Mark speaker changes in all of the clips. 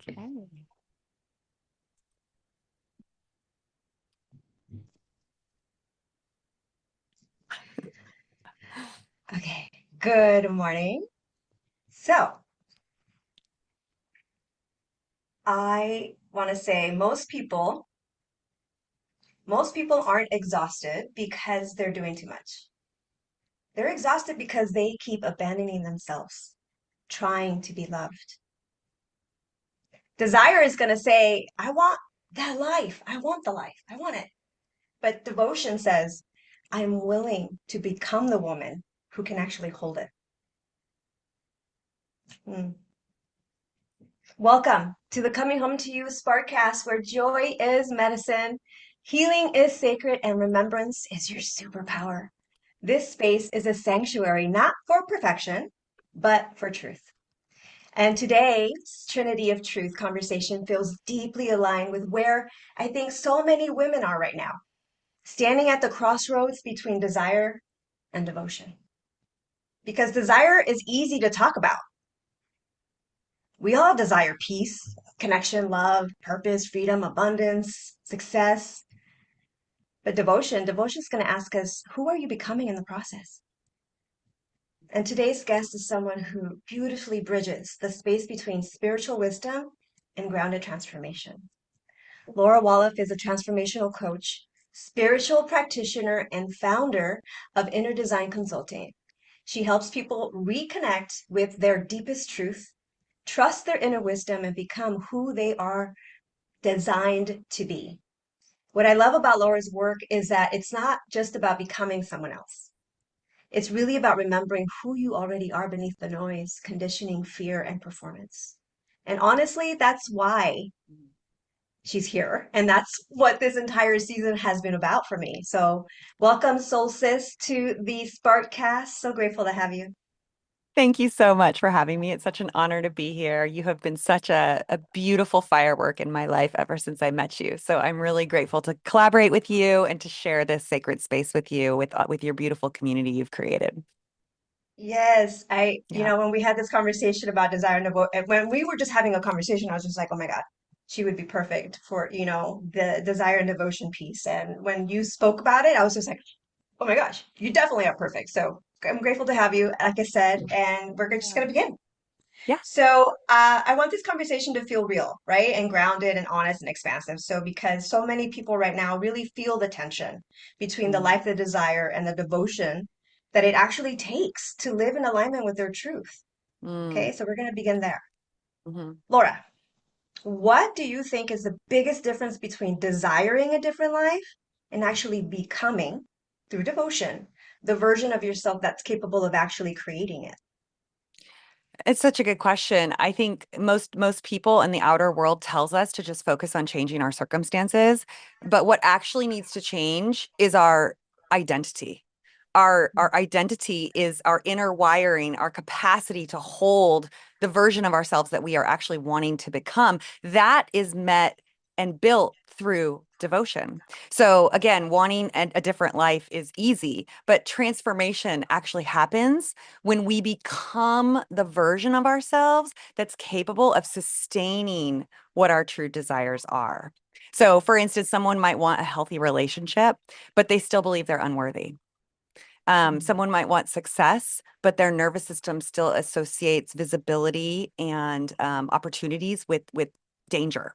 Speaker 1: Okay.
Speaker 2: Okay, good morning. So, I want to say most people aren't exhausted because they're doing too much. They're exhausted because they keep abandoning themselves, trying to be loved. Desire is going to say, I want that life. I want the life. I want it. But devotion says, I'm willing to become the woman who can actually hold it. Hmm. Welcome to the Coming Home to You Sparkcast, where joy is medicine, healing is sacred, and remembrance is your superpower. This space is a sanctuary not for perfection, but for truth. And today's Trinity of Truth conversation feels deeply aligned with where I think so many women are right now, standing at the crossroads between desire and devotion. Because desire is easy to talk about. We all desire peace, connection, love, purpose, freedom, abundance, success. But devotion is going to ask us, who are you becoming in the process? And today's guest is someone who beautifully bridges the space between spiritual wisdom and grounded transformation. Laura Wallof is a transformational coach, spiritual practitioner, and founder of Inner Design Consulting. She helps people reconnect with their deepest truth, trust their inner wisdom, and become who they are designed to be. What I love about Laura's work is that it's not just about becoming someone else. It's really about remembering who you already are beneath the noise, conditioning, fear, and performance. And honestly, that's why she's here. And that's what this entire season has been about for me. So, welcome, Soul Sis, to the Sparkcast. So grateful to have you.
Speaker 1: Thank you so much for having me. It's such an honor to be here. You have been such a beautiful firework in my life ever since I met you. So I'm really grateful to collaborate with you and to share this sacred space with you with your beautiful community you've created.
Speaker 2: Yes,
Speaker 1: Yeah.
Speaker 2: when we had this conversation about desire and devote, when we were just having a conversation, I was just like, oh my God, she would be perfect for, the desire and devotion piece. And when you spoke about it, I was just like, oh my gosh, you definitely are perfect. So I'm grateful to have you, like I said, and we're just
Speaker 1: Yeah.
Speaker 2: going to begin.
Speaker 1: Yeah.
Speaker 2: So I want this conversation to feel real, right? And grounded and honest and expansive. So because so many people right now really feel the tension between the
Speaker 1: Mm,
Speaker 2: life they desire and the devotion that it actually takes to live in alignment with their truth.
Speaker 1: mm,
Speaker 2: Okay, so we're going to begin there.
Speaker 1: mhm.
Speaker 2: Laura, what do you think is the biggest difference between desiring a different life and actually becoming, through devotion, the version of yourself that's capable of actually creating it?
Speaker 1: It's such a good question. I think most people in the outer world tells us to just focus on changing our circumstances, but what actually needs to change is our identity. Our identity is our inner wiring, our capacity to hold the version of ourselves that we are actually wanting to become. That is met and built through devotion. So again, wanting a different life is easy, but transformation actually happens when we become the version of ourselves that's capable of sustaining what our true desires are. So, for instance, someone might want a healthy relationship, but they still believe they're unworthy.
Speaker 2: Mm.
Speaker 1: Someone might want success, but their nervous system still associates visibility and opportunities with danger.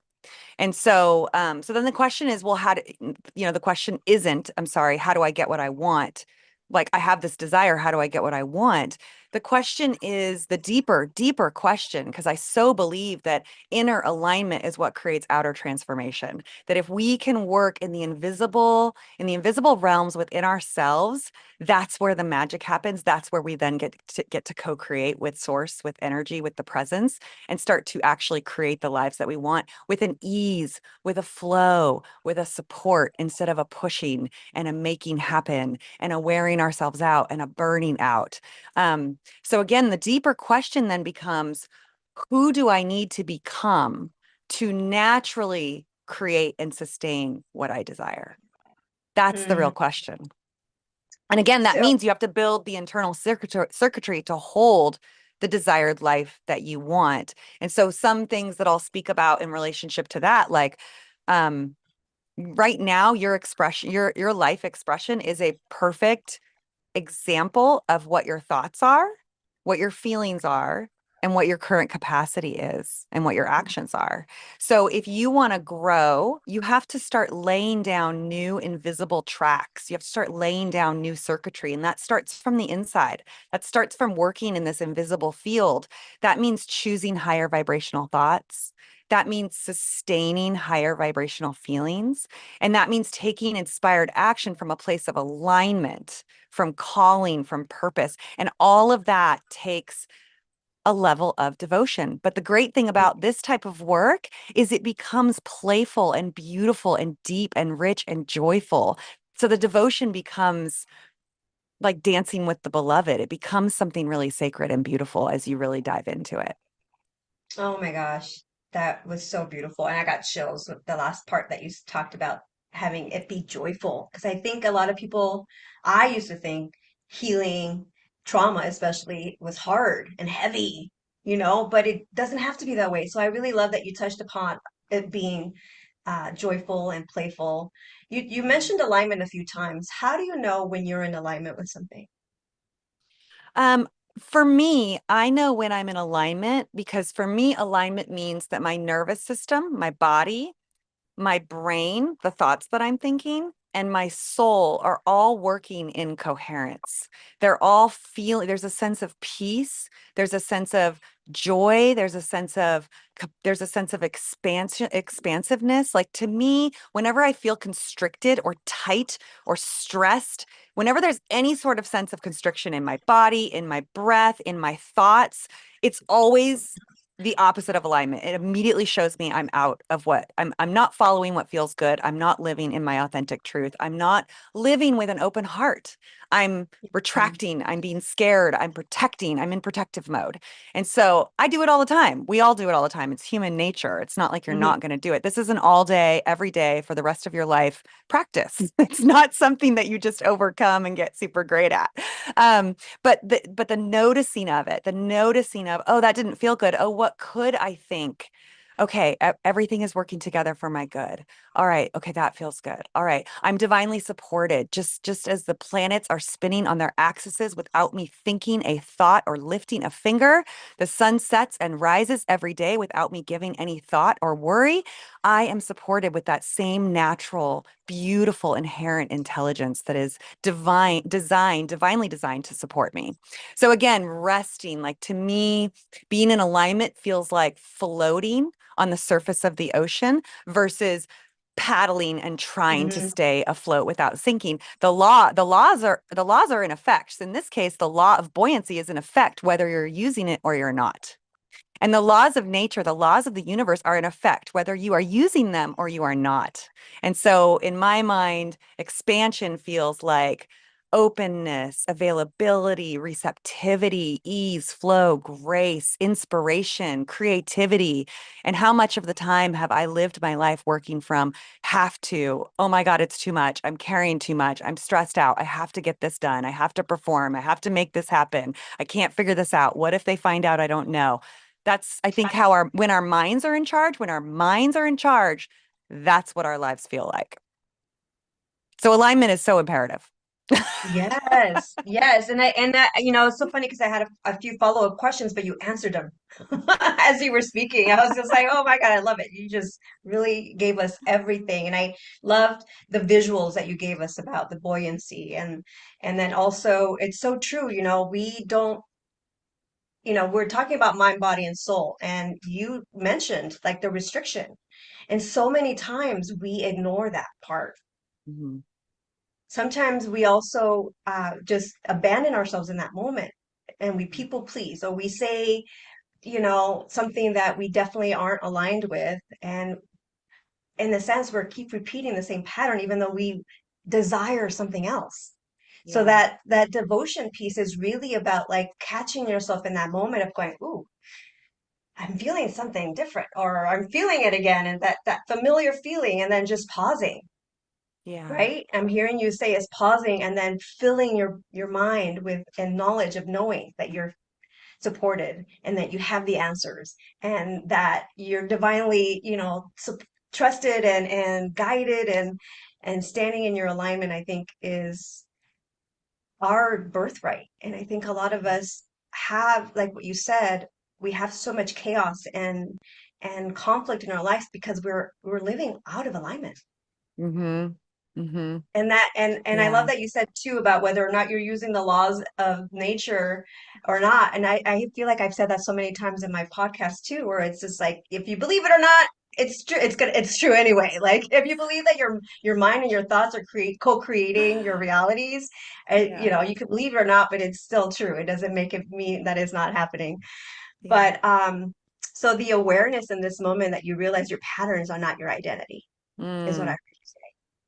Speaker 1: And so then the question is, well, the question isn't, I'm sorry, how do I get what I want? Like, I have this desire, how do I get what I want? The question is the deeper question, because I so believe that inner alignment is what creates outer transformation. That if we can work in the invisible realms within ourselves, that's where the magic happens. That's where we then get to co-create with source, with energy, with the presence, and start to actually create the lives that we want with an ease, with a flow, with a support instead of a pushing and a making happen and a wearing ourselves out and a burning out. So again, the deeper question then becomes, who do I need to become to naturally create and sustain what I desire? That's the real
Speaker 2: Mm.
Speaker 1: question. And again, that
Speaker 2: So,
Speaker 1: means you have to build the internal circuitry to hold the desired life that you want. And so some things that I'll speak about in relationship to that, like um, right now, your expression, your life expression is a perfect example of what your thoughts are, what your feelings are, and what your current capacity is, and what your actions are. So, if you want to grow, you have to start laying down new invisible tracks. You have to start laying down new circuitry, and that starts from the inside. That starts from working in this invisible field. That means choosing higher vibrational thoughts. That means sustaining higher vibrational feelings. And that means taking inspired action from a place of alignment, from calling, from purpose. And all of that takes a level of devotion. But the great thing about this type of work is it becomes playful and beautiful and deep and rich and joyful. So the devotion becomes like dancing with the beloved. It becomes something really sacred and beautiful as you really dive into it.
Speaker 2: Oh my gosh, that was so beautiful. And I got chills with the last part that you talked about having it be joyful. Because I think a lot of people, I used to think healing trauma, especially, was hard and heavy, but it doesn't have to be that way. So I really love that you touched upon it being joyful and playful. You mentioned alignment a few times. How do you know when you're in alignment with something?
Speaker 1: Um, for me, I know when I'm in alignment because for me, alignment means that my nervous system, my body, my brain, the thoughts that I'm thinking, and my soul are all working in coherence. They're all feeling, there's a sense of peace, there's a sense of joy, there's a sense of expansiveness. Like to me, whenever I feel constricted or tight or stressed, whenever there's any sort of sense of constriction in my body, in my breath, in my thoughts, it's always the opposite of alignment. It immediately shows me I'm out of what I'm not following what feels good. I'm not living in my authentic truth. I'm not living with an open heart. I'm
Speaker 2: Mm.
Speaker 1: retracting. I'm being scared. I'm protecting. I'm in protective mode. And so I do it all the time. We all do it all the time. It's human nature. It's not like you're
Speaker 2: Mhm.
Speaker 1: not going to do it. This is an all day, every day for the rest of your life practice. It's not something that you just overcome and get super great at. But the noticing of it, the noticing of, oh, that didn't feel good. Oh, what could I think? Okay, everything is working together for my good. All right, okay, that feels good. All right, I'm divinely supported. Just as the planets are spinning on their axes without me thinking a thought or lifting a finger, the sun sets and rises every day without me giving any thought or worry. I am supported with that same natural, beautiful, inherent intelligence that is divinely designed to support me. So again, resting, like to me, being in alignment feels like floating on the surface of the ocean versus paddling and trying to
Speaker 2: Mhm.
Speaker 1: stay afloat without sinking. The laws are in effect. So in this case, the law of buoyancy is in effect whether you're using it or you're not. And the laws of nature, the laws of the universe are in effect, whether you are using them or you are not. And so, in my mind, expansion feels like openness, availability, receptivity, ease, flow, grace, inspiration, creativity. And how much of the time have I lived my life working from have to, oh my God, it's too much. I'm carrying too much. I'm stressed out. I have to get this done. I have to perform. I have to make this happen. I can't figure this out. What if they find out I don't know? That's, I think, how when our minds are in charge, that's what our lives feel like. So alignment is so imperative.
Speaker 2: Yes, yes, and that it's so funny because I had a few follow-up questions, but you answered them as you were speaking. I was just like, oh my God, I love it. You just really gave us everything, and I loved the visuals that you gave us about the buoyancy, and then also it's so true. We don't. We're talking about mind, body, and soul, and you mentioned like the restriction, and so many times we ignore that part.
Speaker 1: Mhm.
Speaker 2: Sometimes we also just abandon ourselves in that moment and we people please, or we say, something that we definitely aren't aligned with. And in a sense, we're keep repeating the same pattern, even though we desire something else. So
Speaker 1: Yeah,
Speaker 2: that devotion piece is really about like catching yourself in that moment of going, ooh, I'm feeling something different, or I'm feeling it again, and that familiar feeling, and then just pausing.
Speaker 1: yeah,
Speaker 2: Right? I'm hearing you say is pausing and then filling your mind with a knowledge of knowing that you're supported and that you have the answers and that you're divinely, trusted and guided and standing in your alignment, I think is our birthright. And I think a lot of us have, like what you said, we have so much chaos and conflict in our lives because we're living out of alignment.
Speaker 1: Mm-hmm. Mm-hmm.
Speaker 2: And and I love
Speaker 1: Yeah.
Speaker 2: that you said too about whether or not you're using the laws of nature or not. And I feel like I've said that so many times in my podcast too, where it's just like if you believe it or not, it's true. It's true anyway. Like if you believe that your mind and your thoughts are co-creating your realities,
Speaker 1: Yeah.
Speaker 2: you can believe it or not, but it's still true. It doesn't make it mean that it's not happening.
Speaker 1: Yeah.
Speaker 2: But so the awareness in this moment that you realize your patterns are not your identity is what I
Speaker 1: Mm,
Speaker 2: heard you say.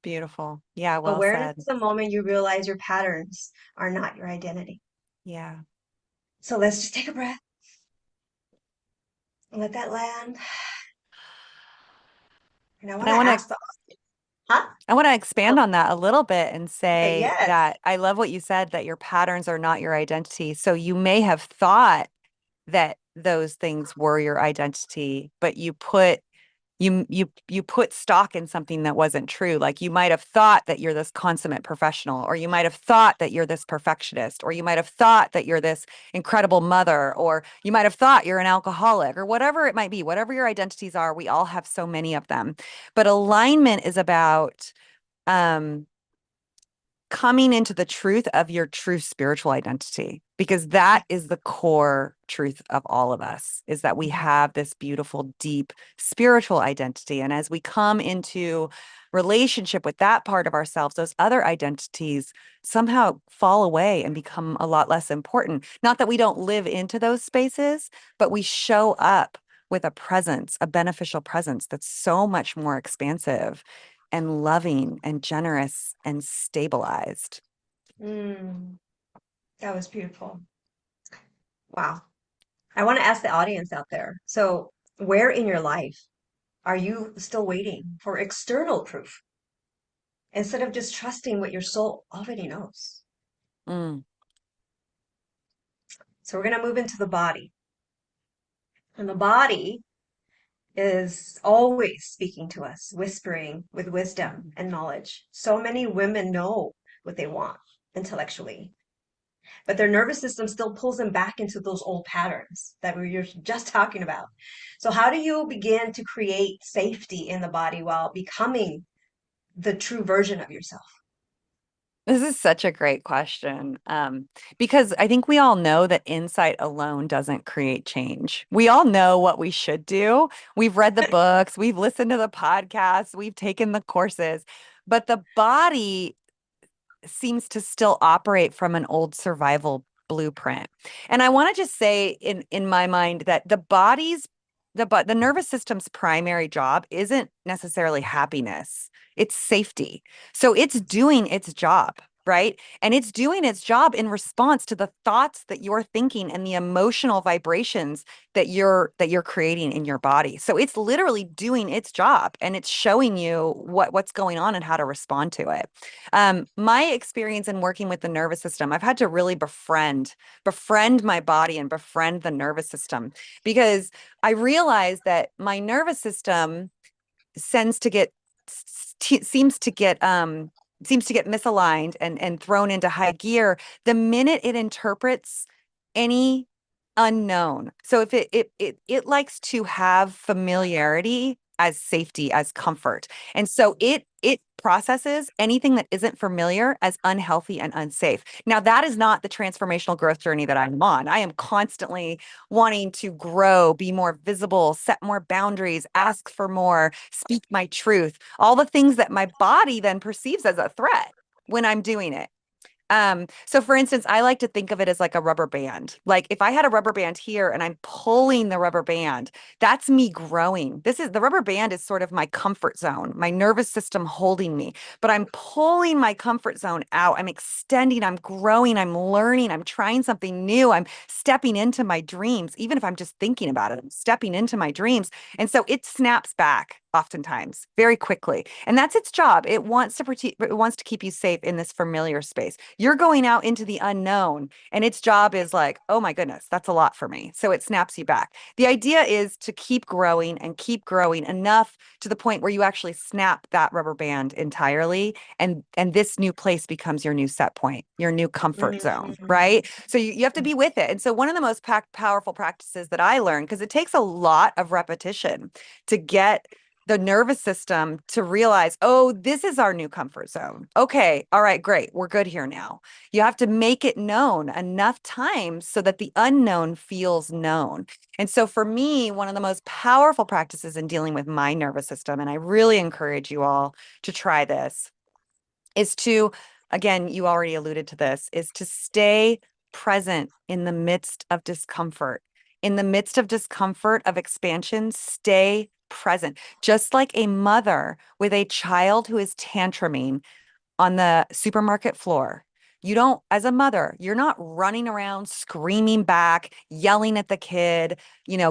Speaker 1: beautiful. Yeah, well
Speaker 2: Awareness
Speaker 1: said.
Speaker 2: is the moment you realize your patterns are not your identity.
Speaker 1: Yeah.
Speaker 2: So let's just take a breath and let that land. And I
Speaker 1: And
Speaker 2: want to ask the, huh?
Speaker 1: I want to
Speaker 2: Oh,
Speaker 1: expand on that a little bit and
Speaker 2: okay,
Speaker 1: say
Speaker 2: yes.
Speaker 1: that I love what you said that your patterns are not your identity. So you may have thought that those things were your identity, but you put stock in something that wasn't true. Like you might have thought that you're this consummate professional, or you might have thought that you're this perfectionist, or you might have thought that you're this incredible mother, or you might have thought you're an alcoholic, or whatever it might be, whatever your identities are. We all have so many of them. But alignment is about um coming into the truth of your true spiritual identity, because that is the core truth of all of us, is that we
Speaker 2: Mhm.
Speaker 1: have this beautiful deep spiritual identity, and as we come into relationship with that part of ourselves, those other identities somehow fall away and become a lot less important. Not that we don't live into those spaces, but we show up with a presence, a beneficial presence that's so much more expansive and loving and generous and stabilized.
Speaker 2: Mm, that was beautiful. Wow. I want to ask the audience out there. So, where in your life are you still waiting for external proof instead of just trusting what your soul already knows?
Speaker 1: Mm,
Speaker 2: So, we're going to move into the body. And the body is always speaking to us, whispering with wisdom and knowledge. So many women know what they want intellectually, but their nervous system still pulls them back into those old patterns that we were just talking about. So, how do you begin to create safety in the body while becoming the true version of yourself?
Speaker 1: this is such a great question. Because I think we all know that insight alone doesn't create change. We all know what we should do. We've read the books, we've listened to the podcasts, we've taken the courses, but the body seems to still operate from an old survival blueprint. And I want to just say in my mind that the nervous system's primary job isn't necessarily happiness. It's safety. So it's doing its job, right? And it's doing its job in response to the thoughts that you're thinking and the emotional vibrations that you're creating in your body. So it's literally doing its job and it's showing you what's going on and how to respond to it. My experience in working with the nervous system, I've had to really befriend my body and befriend the nervous system, because I realized that my nervous system sends to get seems to get misaligned and thrown into high gear the minute it interprets any unknown. So if it likes to have familiarity as safety, as comfort. And so it processes anything that isn't familiar as unhealthy and unsafe. Now, that is not the transformational growth journey that I'm on. I am constantly wanting to grow, be more visible, set more boundaries, ask for more, speak my truth, all the things that my body then perceives as a threat when I'm doing it. So for instance, I like to think of it as like a rubber band. Like if I had a rubber band here and I'm pulling the rubber band, that's me growing. This is the rubber band is sort of my comfort zone, my nervous system holding me, but I'm pulling my comfort zone out. I'm extending, I'm growing, I'm learning, I'm trying something new. I'm stepping into my dreams, even if I'm just thinking about it, I'm stepping into my dreams. And so it snaps back oftentimes very quickly. And that's its job. It wants to protect, it wants to keep you safe in this familiar space. You're going out into the unknown, and its job is like, oh my goodness, that's a lot for me. So it snaps you back. The idea is to keep growing enough to the point where you actually snap that rubber band entirely, and this new place becomes your new set point, your new comfort zone,
Speaker 2: Mm.
Speaker 1: right? So you have to be with it. And so one of the most powerful practices that I learned, because it takes a lot of repetition to get the nervous system to realize, oh, this is our new comfort zone. Okay, all right, great. We're good here now. You have to make it known enough times so that the unknown feels known. And so for me, one of the most powerful practices in dealing with my nervous system, and I really encourage you all to try this, is to, again, you already alluded to this, is to stay present in the midst of discomfort. In the midst of discomfort, of expansion, stay present. Just like a mother with a child who is tantruming on the supermarket floor. You don't, as a mother, you're not running around screaming back, yelling at the kid,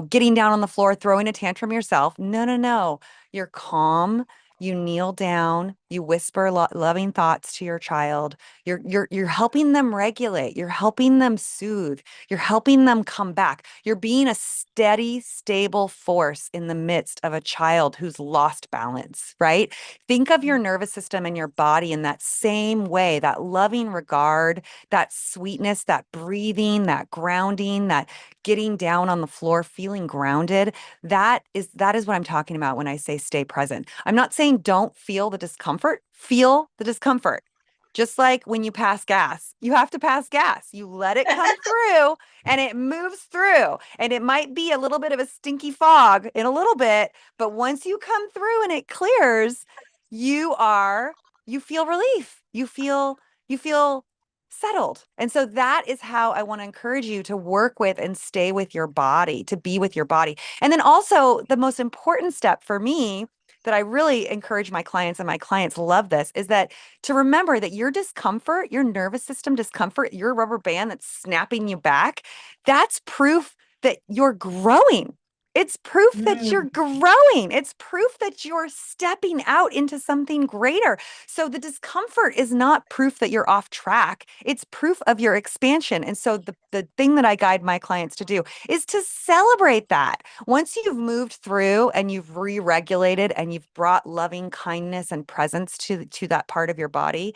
Speaker 1: getting down on the floor, throwing a tantrum yourself. No, no, no. You're calm. You kneel down, you whisper loving thoughts to your child. You're helping them regulate, you're helping them soothe, you're helping them come back. You're being a steady, stable force in the midst of a child who's lost balance, right? Think of your nervous system and your body in that same way, that loving regard, that sweetness, that breathing, that grounding, that getting down on the floor, feeling grounded. That is what I'm talking about when I say stay present. I'm not saying don't feel the discomfort, feel the discomfort. Just like when you pass gas, you have to pass gas. You let it come through and it moves through. And it might be a little bit of a stinky fog in a little bit, but once you come through and it clears, you are, you feel relief. You feel settled. And so that is how I want to encourage you to work with and stay with your body, to be with your body. And then also the most important step for me that I really encourage my clients, and my clients love this, is that to remember that your discomfort, your nervous system discomfort, your rubber band that's snapping you back, that's proof that you're growing. It's proof that
Speaker 2: Mm.
Speaker 1: you're growing. It's proof that you're stepping out into something greater. So the discomfort is not proof that you're off track. It's proof of your expansion. And so the thing that I guide my clients to do is to celebrate that. Once you've moved through and you've re-regulated and you've brought loving kindness and presence to that part of your body,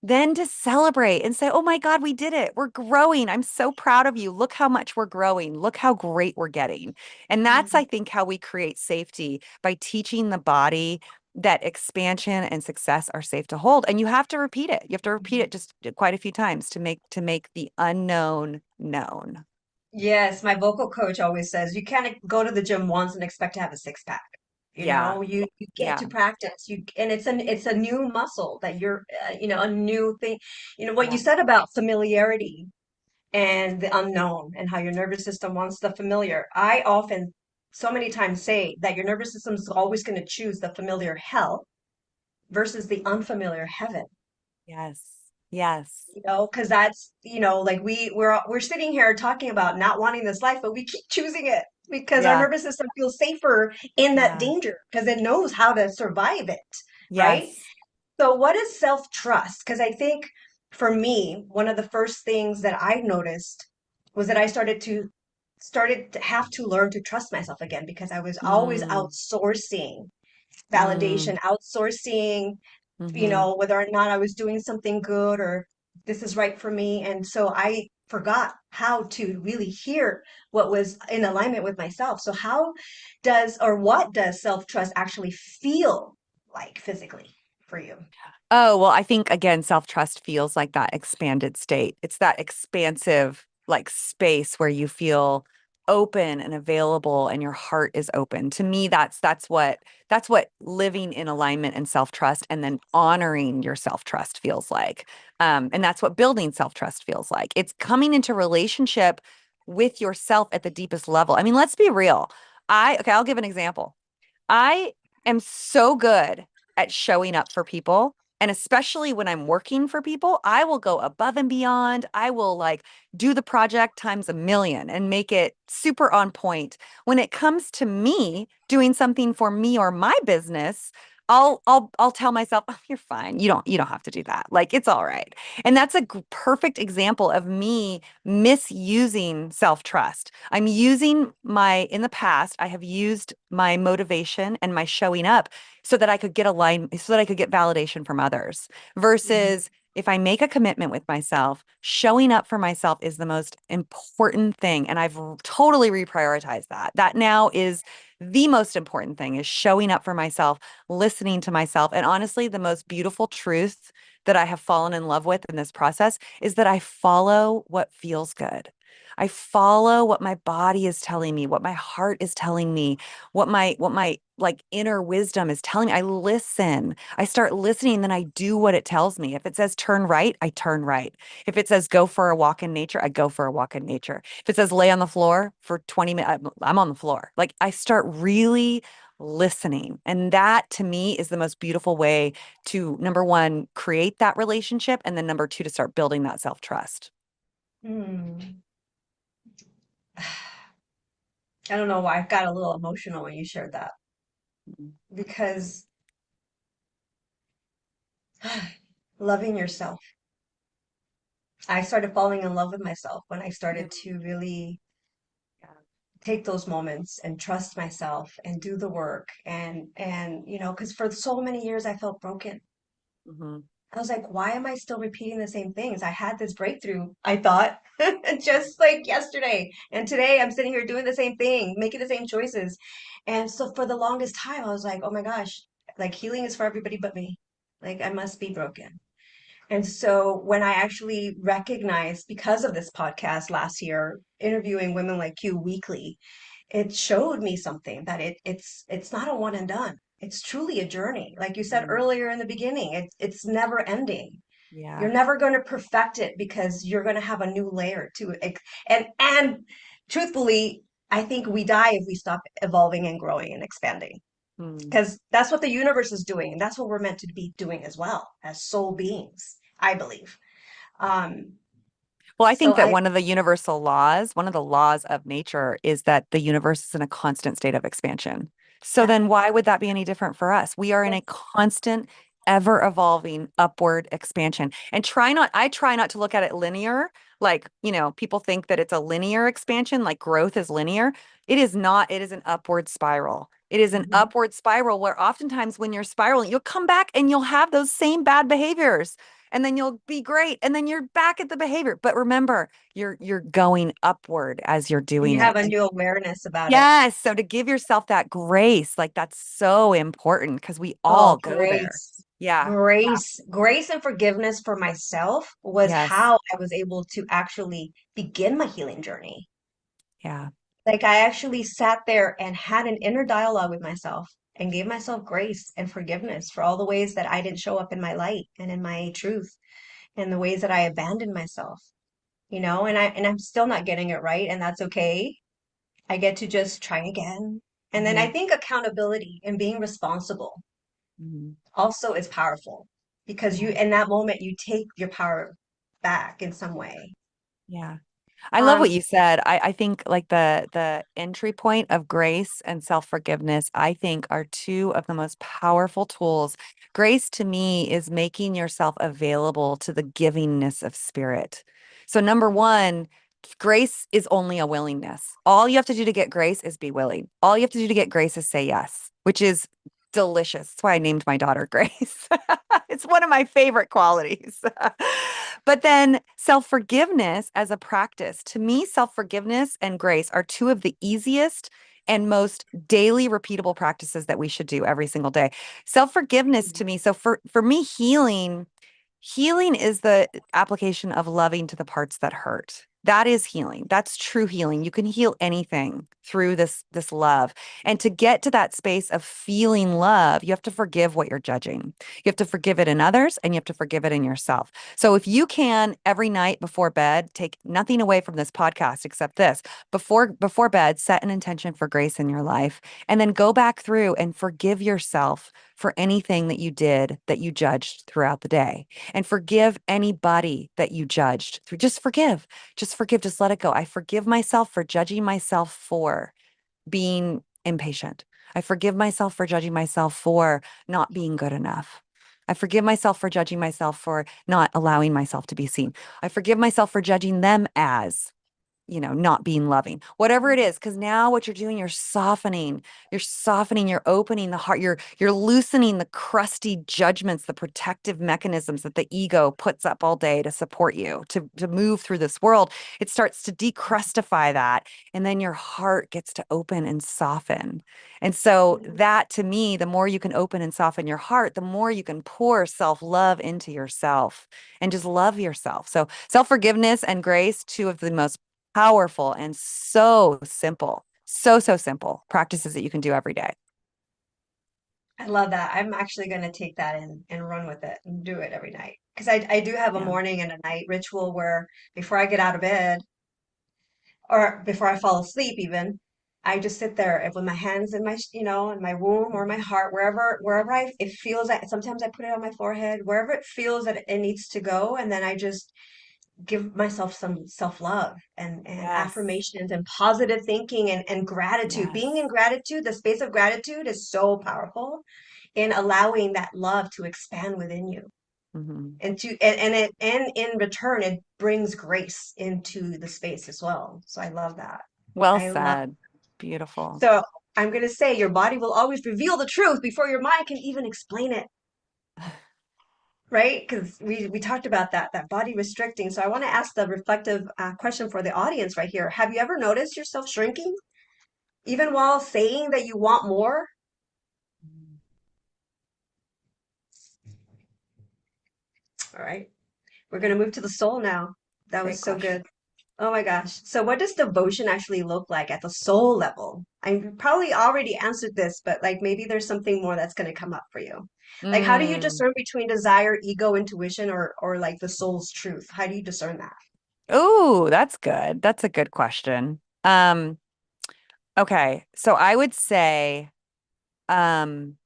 Speaker 1: then to celebrate and say, oh my God, we did it. We're growing. I'm so proud of you. Look how much we're growing. Look how great we're getting. And that's, I think, how we create safety, by teaching the body that expansion and success are safe to hold. And you have to repeat it. You have to repeat it just quite a few times to make the unknown known.
Speaker 2: Yes, my vocal coach always says you can't go to the gym once and expect to have a six pack.
Speaker 1: Yeah.
Speaker 2: You get
Speaker 1: Yeah.
Speaker 2: to practice. And it's a new muscle that you're a new thing. What you
Speaker 1: Yeah.
Speaker 2: said about familiarity and the unknown and how your nervous system wants the familiar. I often so many times say that your nervous system is always going to choose the familiar hell versus the unfamiliar heaven.
Speaker 1: Yes. Yes.
Speaker 2: Because that's, like we're sitting here talking about not wanting this life, but we keep choosing it because our
Speaker 1: Yeah.
Speaker 2: nervous system feels safer in that
Speaker 1: Yeah.
Speaker 2: danger because it knows how to survive it, right?
Speaker 1: Yes.
Speaker 2: So what is self-trust? Because I think for me, one of the first things that I noticed was that I started to have to learn to trust myself again because I was always
Speaker 1: Mm,
Speaker 2: outsourcing
Speaker 1: mm,
Speaker 2: validation, outsourcing
Speaker 1: mm-hmm.
Speaker 2: whether or not I was doing something good or this is right for me. And so I forgot how to really hear what was in alignment with myself. So what does self-trust actually feel like physically for you?
Speaker 1: Oh, well, I think again, self-trust feels like that expanded state. It's that expansive like space where you feel open and available and your heart is open. To me, that's what living in alignment and self-trust and then honoring your self-trust feels like. And that's what building self-trust feels like. It's coming into relationship with yourself at the deepest level. I mean, let's be real. Okay, I'll give an example. I am so good at showing up for people And especially when I'm working for people, I will go above and beyond. I will like do the project times a million and make it super on point. When it comes to me doing something for me or my business, I'll tell myself, oh, you're fine. You don't have to do that. Like it's all right. And that's a perfect example of me misusing self-trust. I'm using in the past, I have used my motivation and my showing up so that I could get aligned, so that I could get validation from others.
Speaker 2: Mhm.
Speaker 1: Versus if I make a commitment with myself, showing up for myself is the most important thing. And I've totally reprioritized that. That now is the most important thing is showing up for myself, listening to myself. And honestly, the most beautiful truth that I have fallen in love with in this process is that I follow what feels good. I follow what my body is telling me, what my heart is telling me, what my like inner wisdom is telling me. I listen. I start listening, then I do what it tells me. If it says turn right, I turn right. If it says go for a walk in nature, I go for a walk in nature. If it says lay on the floor for 20 minutes, I'm on the floor. Like I start really listening. And that to me is the most beautiful way to number one, create that relationship. And then number two, to start building that self-trust.
Speaker 2: Hmm. I don't know why I got a little emotional when you shared that because loving yourself. I started falling in love with myself when I
Speaker 1: Yeah.
Speaker 2: started to really
Speaker 1: Yeah.
Speaker 2: take those moments and trust myself and do the work and because for so many years I felt broken.
Speaker 1: Mhm.
Speaker 2: I was like, why am I still repeating the same things? I had this breakthrough, I thought, just like yesterday. And today I'm sitting here doing the same thing, making the same choices. And so for the longest time, I was like, oh my gosh, like healing is for everybody but me. Like I must be broken. And so when I actually recognized because of this podcast last year, interviewing women like you weekly, it showed me something that it's not a one and done. It's truly a journey. Like you said
Speaker 1: Mhm.
Speaker 2: earlier in the beginning, it's never ending. You're
Speaker 1: Yeah.
Speaker 2: never going to perfect it because you're going to have a new layer to it. And truthfully, I think we die if we stop evolving and growing and expanding
Speaker 1: Mm.
Speaker 2: because that's what the universe is doing, and that's what we're meant to be doing as well as soul beings, I believe. Um,
Speaker 1: Well, I
Speaker 2: so
Speaker 1: think that
Speaker 2: I,
Speaker 1: one of the universal laws, one of the laws of nature is that the universe is in a constant state of expansion. So
Speaker 2: yeah.
Speaker 1: then why would that be any different for us? We are in a constant, ever evolving upward expansion. And I try not to look at it linear. Like, people think that it's a linear expansion, like growth is linear. It is not, it is an upward spiral. It is an
Speaker 2: Mhm.
Speaker 1: upward spiral where oftentimes when you're spiraling, you'll come back and you'll have those same bad behaviors and then you'll be great and then you're back at the behavior, but remember you're going upward as you're doing
Speaker 2: You have
Speaker 1: it.
Speaker 2: a
Speaker 1: And
Speaker 2: new awareness about it.
Speaker 1: yes, so to give yourself that grace, like that's so important because we all
Speaker 2: Oh,
Speaker 1: go there.
Speaker 2: grace.
Speaker 1: Yeah.
Speaker 2: Grace and forgiveness for myself was
Speaker 1: Yes.
Speaker 2: how I was able to actually begin my healing journey.
Speaker 1: Yeah.
Speaker 2: Like I actually sat there and had an inner dialogue with myself and gave myself grace and forgiveness for all the ways that I didn't show up in my light and in my truth and the ways that I abandoned myself, and I'm still not getting it right, and that's okay. I get to just try again. And then I
Speaker 1: Mhm.
Speaker 2: think accountability and being responsible
Speaker 1: Mhm.
Speaker 2: also is powerful because
Speaker 1: Yeah.
Speaker 2: in that moment you take your power back in some way.
Speaker 1: Yeah. I love what
Speaker 2: Um,
Speaker 1: you said. I think like the entry point of grace and self-forgiveness, I think are two of the most powerful tools. Grace to me is making yourself available to the givingness of spirit. So number one, grace is only a willingness. All you have to do to get grace is be willing. All you have to do to get grace is say yes, which is delicious. That's why I named my daughter Grace. It's one of my favorite qualities. But then self-forgiveness as a practice, to me, self-forgiveness and grace are two of the easiest and most daily repeatable practices that we should do every single day. Self-forgiveness to me, so for me, healing is the application of loving to the parts that hurt. That is healing. That's true healing. You can heal anything through this love. And to get to that space of feeling love, you have to forgive what you're judging. You have to forgive it in others and you have to forgive it in yourself. So if you can every night before bed, take nothing away from this podcast except this. Before bed, set an intention for grace in your life and then go back through and forgive yourself for anything that you did that you judged throughout the day. And forgive anybody that you judged. Just forgive. Just forgive. Just let it go. I forgive myself for judging myself for being impatient. I forgive myself for judging myself for not being good enough. I forgive myself for judging myself for not allowing myself to be seen. I forgive myself for judging them as, not being loving, whatever it is. Because now what you're doing, you're opening the heart, you're loosening the crusty judgments, the protective mechanisms that the ego puts up all day to support you, to move through this world. It starts to decrustify that. And then your heart gets to open and soften. And so that, to me, the more you can open and soften your heart, the more you can pour self-love into yourself and just love yourself. So self-forgiveness and grace, two of the most powerful and so simple, so simple practices that you can do every day.
Speaker 2: I love that. I'm actually going to take that and run with it and do it every night. Because I do have a
Speaker 1: Yeah.
Speaker 2: morning and a night ritual where before I get out of bed or before I fall asleep even, I just sit there with my hands in in my womb or my heart, wherever it feels that sometimes I put it on my forehead, wherever it feels that it needs to go. And then I just give myself some self-love and
Speaker 1: Yes.
Speaker 2: affirmations and positive thinking and gratitude.
Speaker 1: Yes.
Speaker 2: Being in gratitude, the space of gratitude is so powerful in allowing that love to expand within you.
Speaker 1: Hmm.
Speaker 2: And in return it brings grace into the space as well. So I love that.
Speaker 1: Well
Speaker 2: I love
Speaker 1: said. Beautiful.
Speaker 2: so I'm going to say your body will always reveal the truth before your mind can even explain it, right? Because we talked about that body restricting. So I want to ask the reflective question for the audience right here. Have you ever noticed yourself shrinking even while saying that you want more? All right, we're going to move to the soul now. That
Speaker 1: Great
Speaker 2: was so
Speaker 1: question.
Speaker 2: good. Oh my gosh. So what does devotion actually look like at the soul level? I probably already answered this, but like maybe there's something more that's going to come up for you. Like how do you
Speaker 1: Mm.
Speaker 2: discern between desire, ego, intuition, or like the soul's truth? How do you discern that?
Speaker 1: Oh, that's good. That's a good question. Okay. So I would say, um,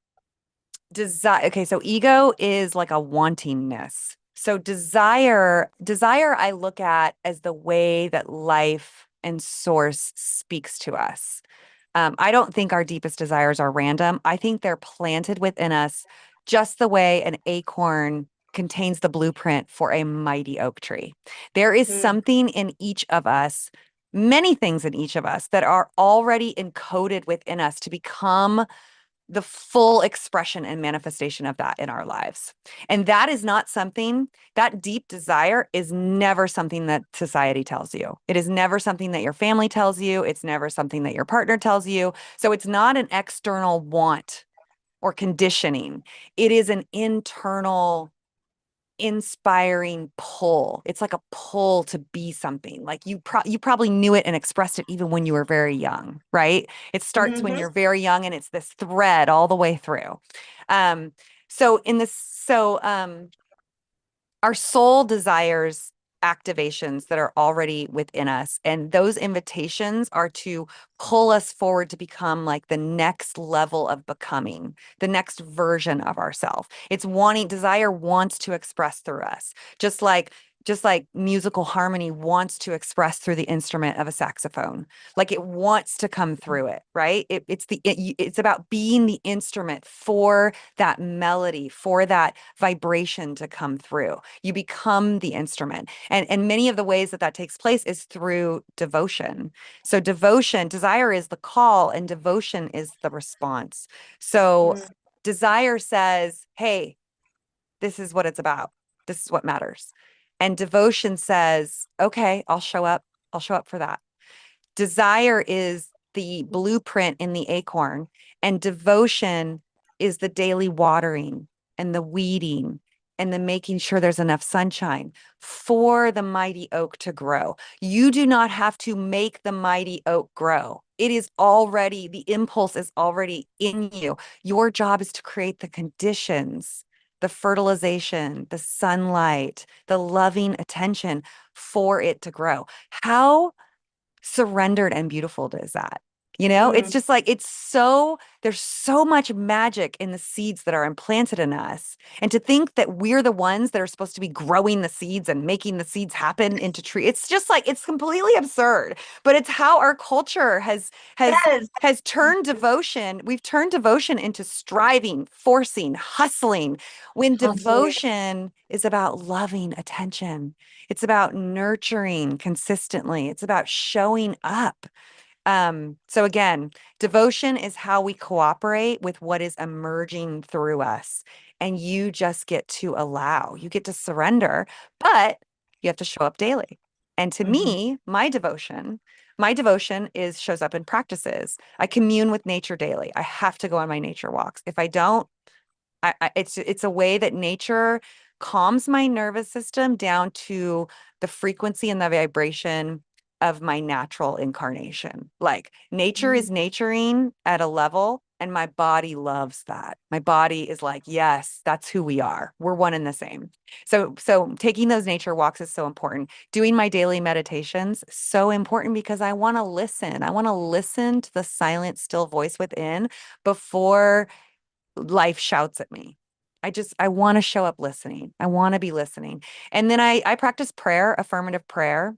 Speaker 1: desire. Okay, so ego is like a wantingness. So desire I look at as the way that life and source speaks to us. I don't think our deepest desires are random. I think they're planted within us just the way an acorn contains the blueprint for a mighty oak tree. There is
Speaker 2: Mm,
Speaker 1: something in each of us, many things in each of us that are already encoded within us to become the full expression and manifestation of that in our lives. And that is not something, that deep desire is never something that society tells you. It is never something that your family tells you. It's never something that your partner tells you. So it's not an external want or conditioning. It is an internal inspiring pull. It's like a pull to be something. Like you probably knew it and expressed it even when you were very young, right? It starts when
Speaker 2: hmm
Speaker 1: you're very young and it's this thread all the way through. Um so in this so our soul desires activations that are already within us. And those invitations are to pull us forward to become like the next level of becoming, the next version of ourselves. It's wanting, desire wants to express through us, just like musical harmony wants to express through the instrument of a saxophone. Like it wants to come through it, right? It's about being the instrument for that melody, for that vibration to come through. You become the instrument. And many of the ways that that takes place is through devotion. So desire is the call and devotion is the response. So
Speaker 2: mm,
Speaker 1: desire says, "Hey, this is what it's about. This is what matters." And devotion says, "Okay, I'll show up. I'll show up for that." Desire is the blueprint in the acorn, and devotion is the daily watering and the weeding and the making sure there's enough sunshine for the mighty oak to grow. You do not have to make the mighty oak grow. It is already, the impulse is already in you. Your job is to create the conditions, the fertilization, the sunlight, the loving attention for it to grow. How surrendered and beautiful is that? It's
Speaker 2: Mm.
Speaker 1: just like there's so much magic in the seeds that are implanted in us. And to think that we're the ones that are supposed to be growing the seeds and making the seeds happen into tree. It's just like it's completely absurd. But it's how our culture has
Speaker 2: Yes,
Speaker 1: has turned devotion. We've turned devotion into striving, forcing, hustling, when
Speaker 2: hustling.
Speaker 1: devotion is about loving attention. It's about nurturing consistently. It's about showing up. So again, devotion is how we cooperate with what is emerging through us. And you just get to allow, you get to surrender, but you have to show up daily. And to
Speaker 2: Hmm.
Speaker 1: me, my devotion is shows up in practices. I commune with nature daily. I have to go on my nature walks. If I don't, it's a way that nature calms my nervous system down to the frequency and the vibration of my natural incarnation. Like nature is naturing at a level, and my body loves that. My body is like, yes, that's who we are. We're one and the same. So taking those nature walks is so important. Doing my daily meditations, so important because I want to listen. I want to listen to the silent, still voice within before life shouts at me. I want to show up listening. I want to be listening. And then I practice prayer, affirmative prayer,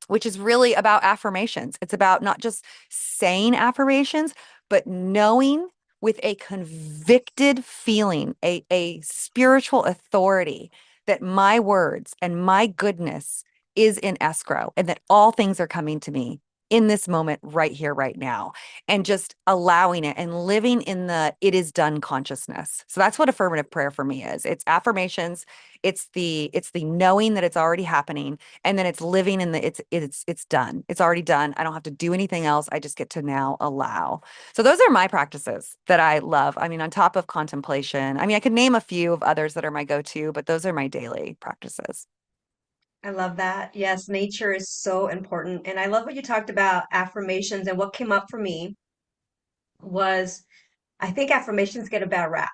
Speaker 1: which is really about affirmations. It's about not just saying affirmations, but knowing with a convicted feeling, a spiritual authority that my words and my goodness is in escrow and that all things are coming to me in this moment, right here, right now, and just allowing it and living in the it is done consciousness. So that's what affirmative prayer for me is. It's affirmations, it's the knowing that it's already happening, and then it's living in the it's done. It's already done. I don't have to do anything else. I just get to now allow. So those are my practices that I love. I mean, on top of contemplation, I mean, I could name a few of others that are my go-to, but those are my daily practices.
Speaker 2: I love that. Yes, nature is so important. And I love what you talked about affirmations. And what came up for me was I think affirmations get a bad rap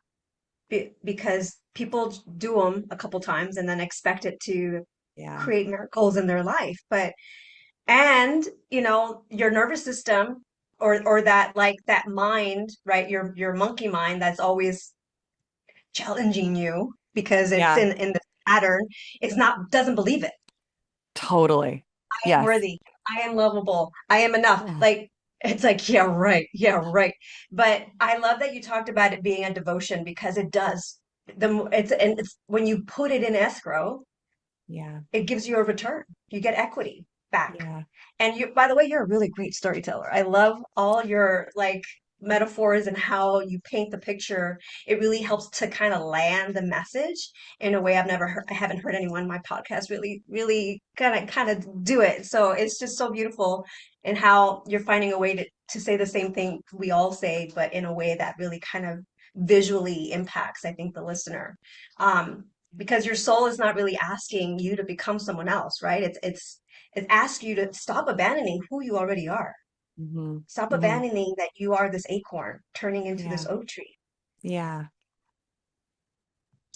Speaker 2: because people do them a couple times and then expect it to
Speaker 1: Yeah.
Speaker 2: create miracles in their life. And your nervous system or that like that mind, right? Your monkey mind that's always challenging you because it's
Speaker 1: Yeah.
Speaker 2: in the pattern, it's not doesn't believe it.
Speaker 1: Totally.
Speaker 2: I am
Speaker 1: Yes.
Speaker 2: worthy. I am lovable. I am enough.
Speaker 1: Oh.
Speaker 2: Like it's like, yeah, right. Yeah, right. But I love that you talked about it being a devotion because it does. It's when you put it in escrow,
Speaker 1: Yeah.
Speaker 2: it gives you a return. You get equity back.
Speaker 1: Yeah.
Speaker 2: And you, by the way, you're a really great storyteller. I love all your like metaphors and how you paint the picture. It really helps to kind of land the message in a way I haven't heard anyone in my podcast really kind of do it. So it's just so beautiful in how you're finding a way to say the same thing we all say, but in a way that really kind of visually impacts, I think, the listener. Because your soul is not really asking you to become someone else, right? It asks you to stop abandoning who you already are.
Speaker 1: Hmm.
Speaker 2: Stop
Speaker 1: Hmm.
Speaker 2: abandoning that you are this acorn turning into this
Speaker 1: Yeah.
Speaker 2: oak tree.
Speaker 1: Yeah.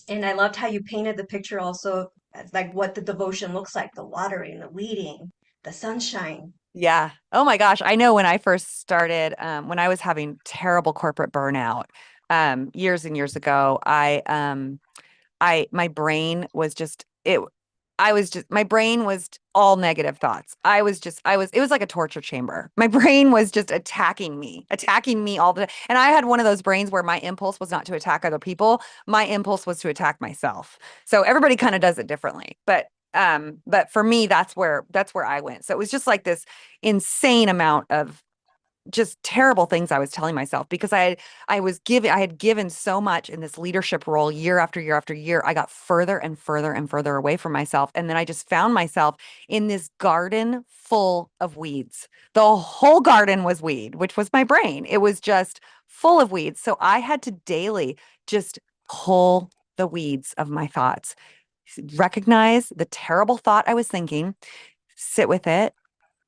Speaker 2: And I loved how you painted the picture also as like what the devotion looks like, the watering, the weeding, the sunshine.
Speaker 1: Yeah. Oh my gosh. I know when I first started, when I was having terrible corporate burnout, years and years ago, my brain was just it I was just my brain was all negative thoughts. It was like a torture chamber. My brain was just attacking me all the time. And I had one of those brains where my impulse was not to attack other people. My impulse was to attack myself. So everybody kind of does it differently. But for me, that's where I went. So it was just like this insane amount of just terrible things I was telling myself because I had given so much in this leadership role year after year after year. I got further and further and further away from myself. And then I just found myself in this garden full of weeds. The whole garden was weed, which was my brain. It was just full of weeds. So I had to daily just pull the weeds of my thoughts, recognize the terrible thought I was thinking, sit with it,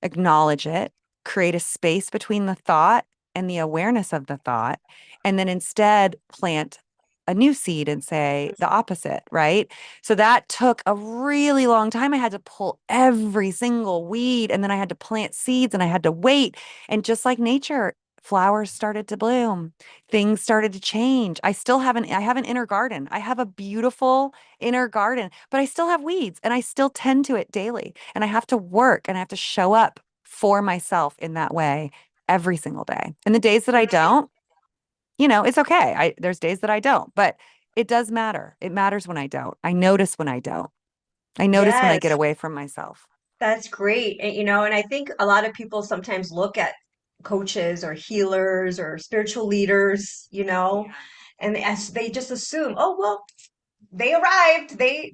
Speaker 1: acknowledge it, create a space between the thought and the awareness of the thought, and then instead plant a new seed and say the opposite, right? So that took a really long time. I had to pull every single weed and then I had to plant seeds and I had to wait. And just like nature, flowers started to bloom, things started to change. I have an inner garden. I have a beautiful inner garden, but I still have weeds and I still tend to it daily. And I have to work and I have to show up for myself in that way every single day. And the days that I don't, it's okay. There's days that I don't, but it does matter. It matters when I don't. I notice when I don't. I notice when I get
Speaker 2: Yes,
Speaker 1: away from myself.
Speaker 2: that's great. And I think a lot of people sometimes look at coaches or healers or spiritual leaders, and as they just assume, oh, well, they arrived, they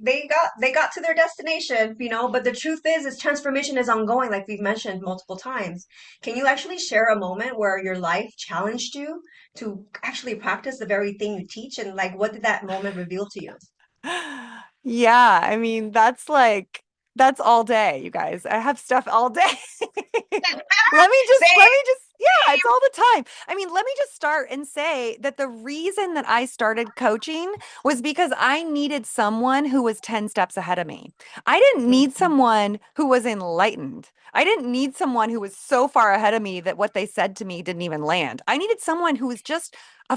Speaker 2: got to their destination, but the truth is transformation is ongoing, like we've mentioned multiple times. Can you actually share a moment where your life challenged you to actually practice the very thing you teach, and like what did that moment reveal to you?
Speaker 1: Yeah, I mean, that's all day, you guys. I have stuff all day. Let me
Speaker 2: Same.
Speaker 1: just, yeah, it's all the time. I mean, let me just start and say that the reason that I started coaching was because I needed someone who was 10 steps ahead of me. I didn't need
Speaker 2: Mhm.
Speaker 1: someone who was enlightened. I didn't need someone who was so far ahead of me that what they said to me didn't even land. I needed someone who was just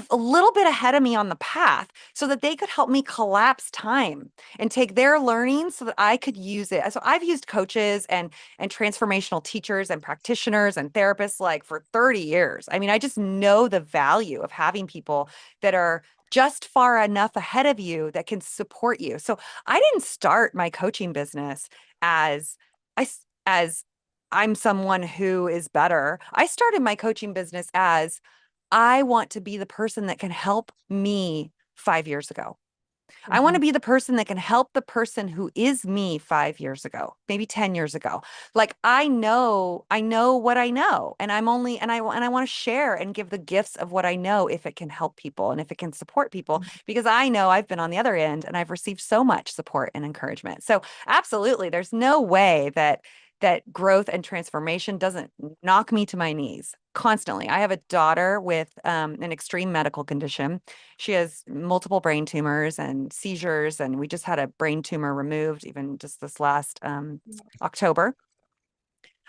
Speaker 1: a little bit ahead of me on the path so that they could help me collapse time and take their learning so that I could use it. So I've used coaches and transformational teachers and practitioners and therapists like for 30 years. I mean, I just know the value of having people that are just far enough ahead of you that can support you. So I didn't start my coaching business as as I'm someone who is better. I started my coaching business as I want to be the person that can help me 5 years ago. I want to
Speaker 2: Mhm.
Speaker 1: be the person that can help the person who is me 5 years ago, maybe 10 years ago. Like I know what I know, and I want to share and give the gifts of what I know if it can help people and if it can support people, because I know I've been on the other end and I've received so much support and encouragement. So absolutely, there's no way that growth and transformation doesn't knock me to my knees constantly. I have a daughter with an extreme medical condition. She has multiple brain tumors and seizures, and we just had a brain tumor removed even just this last October.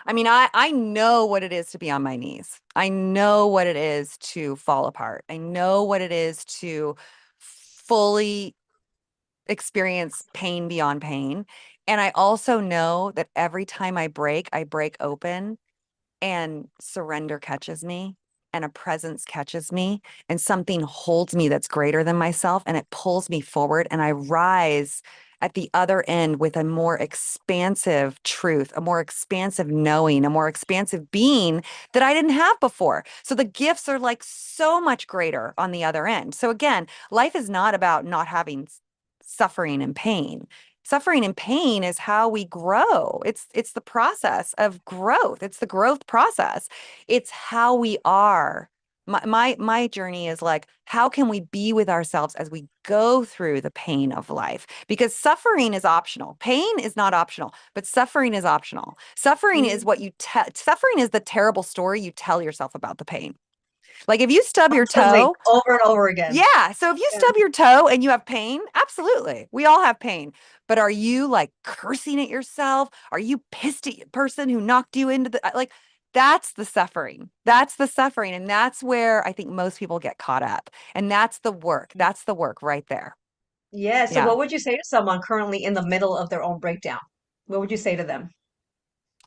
Speaker 1: I mean, I know what it is to be on my knees. I know what it is to fall apart. I know what it is to fully experience pain beyond pain. And I also know that every time I break open and surrender catches me and a presence catches me and something holds me that's greater than myself and it pulls me forward and I rise at the other end with a more expansive truth, a more expansive knowing, a more expansive being that I didn't have before. So the gifts are like so much greater on the other end. So again, life is not about not having suffering and pain. Suffering and pain is how we grow. It's the process of growth. It's the growth process. It's how we are. My journey is like, how can we be with ourselves as we go through the pain of life? Because suffering is optional. Pain is not optional, but suffering is optional.
Speaker 2: Mhm.
Speaker 1: Suffering is the terrible story you tell yourself about the pain. Like if you stub your
Speaker 2: Constantly,
Speaker 1: toe,
Speaker 2: over and over again.
Speaker 1: yeah. So if you
Speaker 2: Yeah.
Speaker 1: stub your toe and you have pain, absolutely. We all have pain. But are you like cursing at yourself? Are you pissed at the person who knocked you into the like that's the suffering. That's the suffering. And that's where I think most people get caught up. And that's the work. That's the work right there.
Speaker 2: Yeah. So
Speaker 1: Yeah.
Speaker 2: what would you say to someone currently in the middle of their own breakdown? What would you say to them?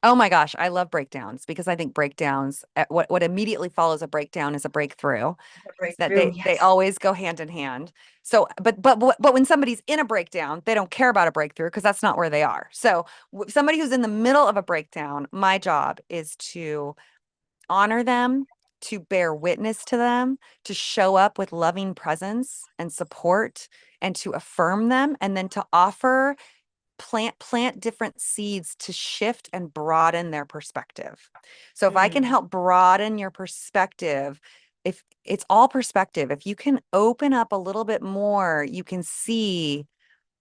Speaker 1: Oh my gosh, I love breakdowns because I think breakdowns, what immediately follows a breakdown is a breakthrough.
Speaker 2: The
Speaker 1: That
Speaker 2: breakthrough.
Speaker 1: they
Speaker 2: Yes.
Speaker 1: always go hand in hand. So, but when somebody's in a breakdown, they don't care about a breakthrough because that's not where they are. So, somebody who's in the middle of a breakdown, my job is to honor them, to bear witness to them, to show up with loving presence and support, and to affirm them, and then to offer plant different seeds to shift and broaden their perspective. So if I can
Speaker 2: Mm.
Speaker 1: help broaden your perspective, if it's all perspective, if you can open up a little bit more, you can see,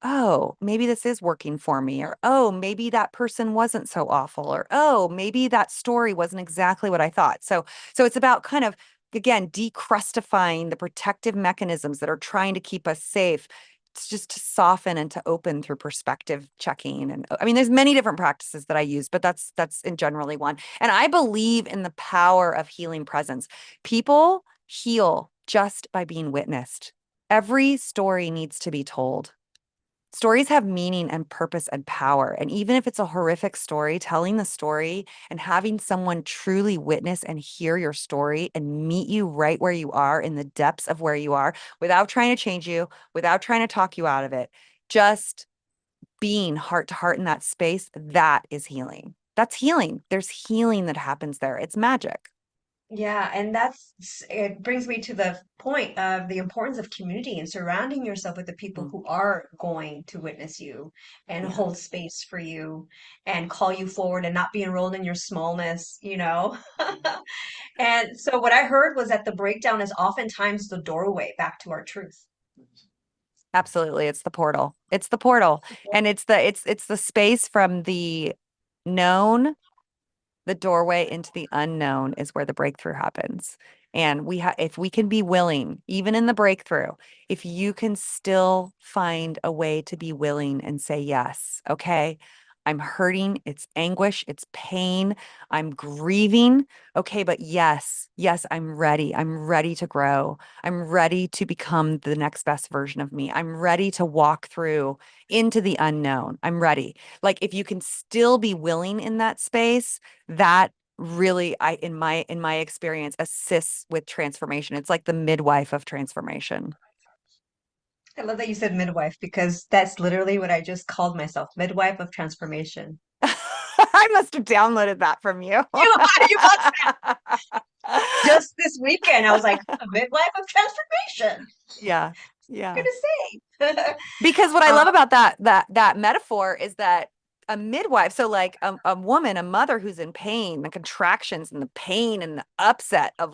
Speaker 1: oh, maybe this is working for me, or oh, maybe that person wasn't so awful, or oh, maybe that story wasn't exactly what I thought. So it's about kind of again, decrustifying the protective mechanisms that are trying to keep us safe. It's just to soften and to open through perspective checking. And I mean, there's many different practices that I use, but that's in generally one. And I believe in the power of healing presence. People heal just by being witnessed. Every story needs to be told. Stories have meaning and purpose and power. And even if it's a horrific story, telling the story and having someone truly witness and hear your story and meet you right where you are in the depths of where you are without trying to change you, without trying to talk you out of it, just being heart to heart in that space, that is healing. That's healing. There's healing that happens there. It's magic.
Speaker 2: Yeah, and it brings me to the point of the importance of community and surrounding yourself with the people
Speaker 1: Mm,
Speaker 2: who are going to witness you and
Speaker 1: yeah.
Speaker 2: hold space for you and call you forward and not be enrolled in your smallness, you know? And so what I heard was that the breakdown is oftentimes the doorway back to our truth.
Speaker 1: Absolutely. It's the portal. It's the portal. And it's the space from the known. The doorway into the unknown is where the breakthrough happens. And if we can be willing, even in the breakthrough, if you can still find a way to be willing and say, yes, okay, I'm hurting, it's anguish, it's pain, I'm grieving. Okay, but yes, yes, I'm ready. I'm ready to grow. I'm ready to become the next best version of me. I'm ready to walk through into the unknown. I'm ready. Like if you can still be willing in that space, that really in my experience assists with transformation. It's like the midwife of transformation.
Speaker 2: I love that you said midwife because that's literally what I just called myself, midwife of transformation.
Speaker 1: I must have downloaded that from you.
Speaker 2: You must just this weekend. I was like, a midwife of transformation.
Speaker 1: Yeah. Yeah.
Speaker 2: Gonna say.
Speaker 1: Because what I
Speaker 2: Um,
Speaker 1: love about that metaphor is that a midwife, so like a woman, a mother who's in pain, the contractions and the pain and the upset of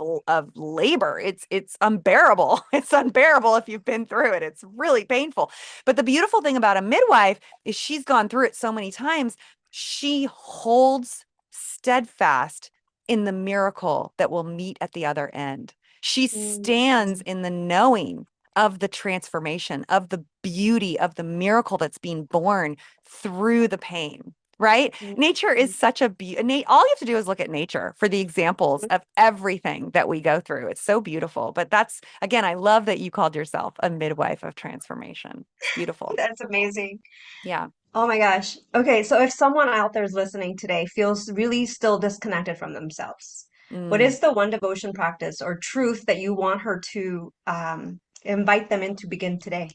Speaker 1: labor, it's unbearable. It's unbearable if you've been through it. It's really painful. But the beautiful thing about a midwife is she's gone through it so many times. She holds steadfast in the miracle that will meet at the other end. She stands
Speaker 2: mm,
Speaker 1: in the knowing of the transformation, of the beauty, of the miracle that's being born through the pain, right?
Speaker 2: mm,
Speaker 1: Nature is
Speaker 2: mm.
Speaker 1: such a beauty. All you have to do is look at nature for the examples of everything that we go through. It's so beautiful. But that's, again, I love that you called yourself a midwife of transformation. It's beautiful.
Speaker 2: That's amazing.
Speaker 1: Yeah.
Speaker 2: Oh my gosh. Okay, so if someone out there is listening today feels really still disconnected from themselves, what
Speaker 1: Mm.
Speaker 2: is the one devotion practice or truth that you want her to invite them in to begin today?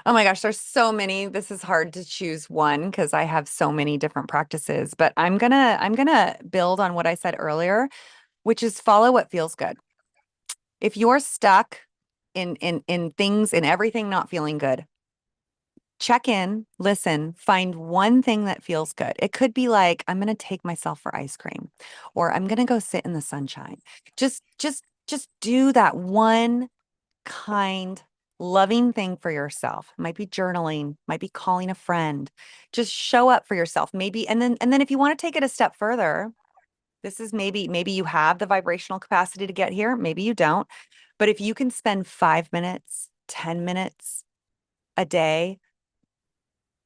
Speaker 1: Oh my gosh, there's so many. This is hard to choose one because I have so many different practices, but I'm gonna build on what I said earlier, which is follow what feels good. If you're stuck in things in everything not feeling good, check in, listen, find one thing that feels good. It could be like I'm going to take myself for ice cream or I'm going to go sit in the sunshine. Just do that one kind loving thing for yourself. It might be journaling, might be calling a friend. Just show up for yourself. Maybe and then if you want to take it a step further, this is maybe you have the vibrational capacity to get here, maybe you don't. But if you can spend 5 minutes, 10 minutes a day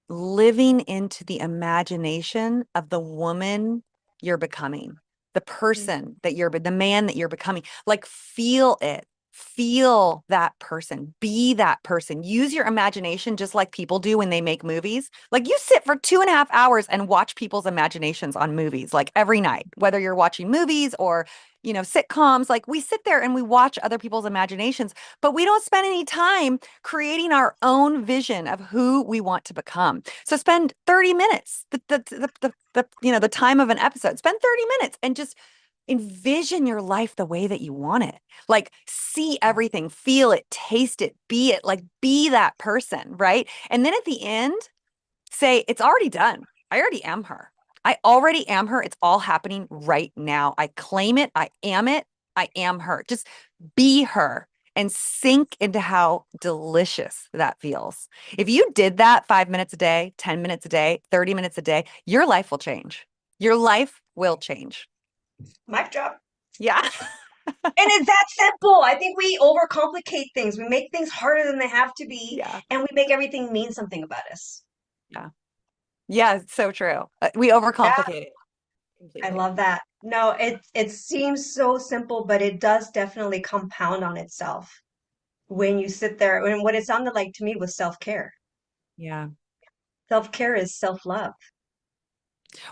Speaker 1: living into the imagination of the woman you're becoming, the person that the man that you're becoming, like feel it. Feel that person, be that person. Use your imagination just like people do when they make movies. Like you sit for 2.5 hours and watch people's imaginations on movies, like every night, whether you're watching movies or, sitcoms. Like we sit there and we watch other people's imaginations, but we don't spend any time creating our own vision of who we want to become. So spend 30 minutes, the time of an episode, spend 30 minutes and just envision your life the way that you want it. Like see everything, feel it, taste it, be it, like be that person, right? And then at the end, say, it's already done. I already am her. I already am her. It's all happening right now. I claim it. I am it. I am her. Just be her and sink into how delicious that feels. If you did that 5 minutes a day, 10 minutes a day, 30 minutes a day, your life will change. Your life will change.
Speaker 2: Mic drop.
Speaker 1: Yeah.
Speaker 2: And it's that simple. I think we overcomplicate things. We make things harder than they have to be,
Speaker 1: Yeah.
Speaker 2: and we make everything mean something about us.
Speaker 1: Yeah. Yeah, it's so true. We
Speaker 2: Yeah,
Speaker 1: overcomplicate it
Speaker 2: I
Speaker 1: completely.
Speaker 2: love that. No, it seems so simple, but it does definitely compound on itself when you sit there. And what it sounded like to me was self-care.
Speaker 1: Yeah.
Speaker 2: Self-care is self-love,